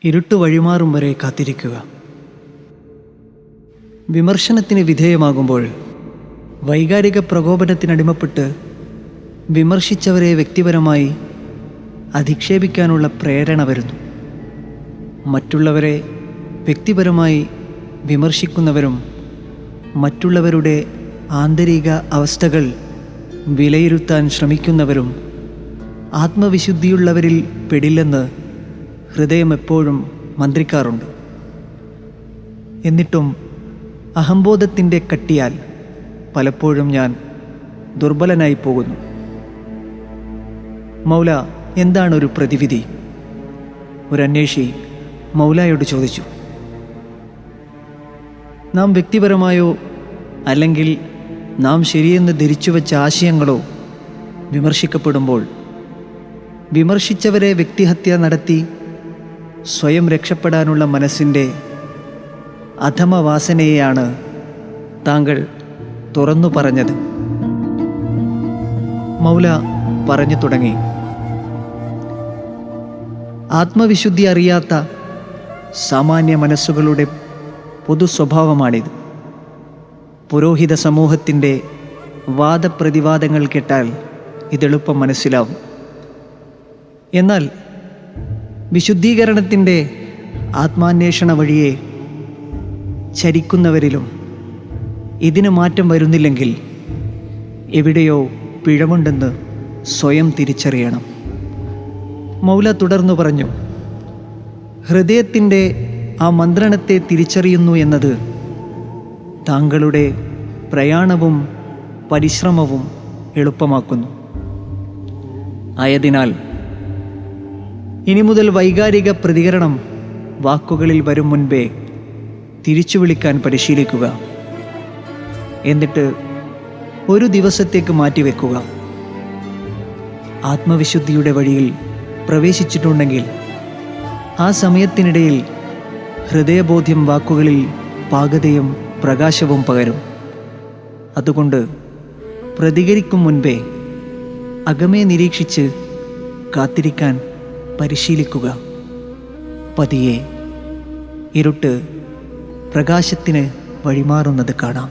ഇരുട്ട് വഴിമാറും വരെ കാത്തിരിക്കുക. വിമർശനത്തിന് വിധേയമാകുമ്പോൾ വൈകാരിക പ്രകോപനത്തിനടിമപ്പെട്ട് വിമർശിച്ചവരെ വ്യക്തിപരമായി അധിക്ഷേപിക്കാനുള്ള പ്രേരണ വരുന്നു. മറ്റുള്ളവരെ വ്യക്തിപരമായി വിമർശിക്കുന്നവരും മറ്റുള്ളവരുടെ ആന്തരിക അവസ്ഥകൾ വിലയിരുത്താൻ ശ്രമിക്കുന്നവരും ആത്മവിശുദ്ധിയുള്ളവരിൽ പെടില്ലെന്ന് ഹൃദയം എപ്പോഴും മന്ത്രിക്കാറുണ്ട്. എന്നിട്ടും അഹംബോധത്തിൻ്റെ കട്ടിയാൽ പലപ്പോഴും ഞാൻ ദുർബലനായി പോകുന്നു. മൗല, എന്താണ് ഒരു പ്രതിവിധി? ഒരു അന്വേഷി മൗലായോട് ചോദിച്ചു. നാം വ്യക്തിപരമായോ അല്ലെങ്കിൽ നാം ശരിയെന്ന് ധരിച്ചുവെച്ച ആശയങ്ങളോ വിമർശിക്കപ്പെടുമ്പോൾ വിമർശിച്ചവരെ വ്യക്തിഹത്യ നടത്തി സ്വയം രക്ഷപ്പെടാനുള്ള മനസ്സിൻ്റെ അധമവാസനയെയാണ് താങ്കൾ തുറന്നു പറഞ്ഞത്. മൗല പറഞ്ഞു തുടങ്ങി. ആത്മവിശുദ്ധി അറിയാത്ത സാമാന്യ മനസ്സുകളുടെ പൊതു സ്വഭാവമാണിത്. പുരോഹിത സമൂഹത്തിൻ്റെ വാദപ്രതിവാദങ്ങൾ കേട്ടാൽ ഇതെളുപ്പം മനസ്സിലാവും. എന്നാൽ വിശുദ്ധീകരണത്തിൻ്റെ ആത്മാന്വേഷണ വഴിയെ ചരിക്കുന്നവരിലും ഇതിന് മാറ്റം വരുന്നില്ലെങ്കിൽ എവിടെയോ പിഴവുണ്ടെന്ന് സ്വയം തിരിച്ചറിയണം. മൗല തുടർന്നു പറഞ്ഞു. ഹൃദയത്തിൻ്റെ ആ മന്ത്രണത്തെ തിരിച്ചറിയുന്നു എന്നത് താങ്കളുടെ പ്രയാണവും പരിശ്രമവും എളുപ്പമാക്കുന്നു. ആയതിനാൽ ഇനി മുതൽ വൈകാരിക പ്രതികരണം വാക്കുകളിൽ വരും മുൻപേ തിരിച്ചു വിളിക്കാൻ പരിശീലിക്കുക. എന്നിട്ട് ഒരു ദിവസത്തേക്ക് മാറ്റിവെക്കുക. ആത്മവിശുദ്ധിയുടെ വഴിയിൽ പ്രവേശിച്ചിട്ടുണ്ടെങ്കിൽ ആ സമയത്തിനിടയിൽ ഹൃദയബോധ്യം വാക്കുകളിൽ പാകതയും പ്രകാശവും പകരും. അതുകൊണ്ട് പ്രതികരിക്കും മുൻപേ അകമേ നിരീക്ഷിച്ച് കാത്തിരിക്കാൻ പരിശീലിക്കുക. പതിയെ ഇരുട്ട് പ്രകാശത്തിന് വഴിമാറുന്നത് കാണാം.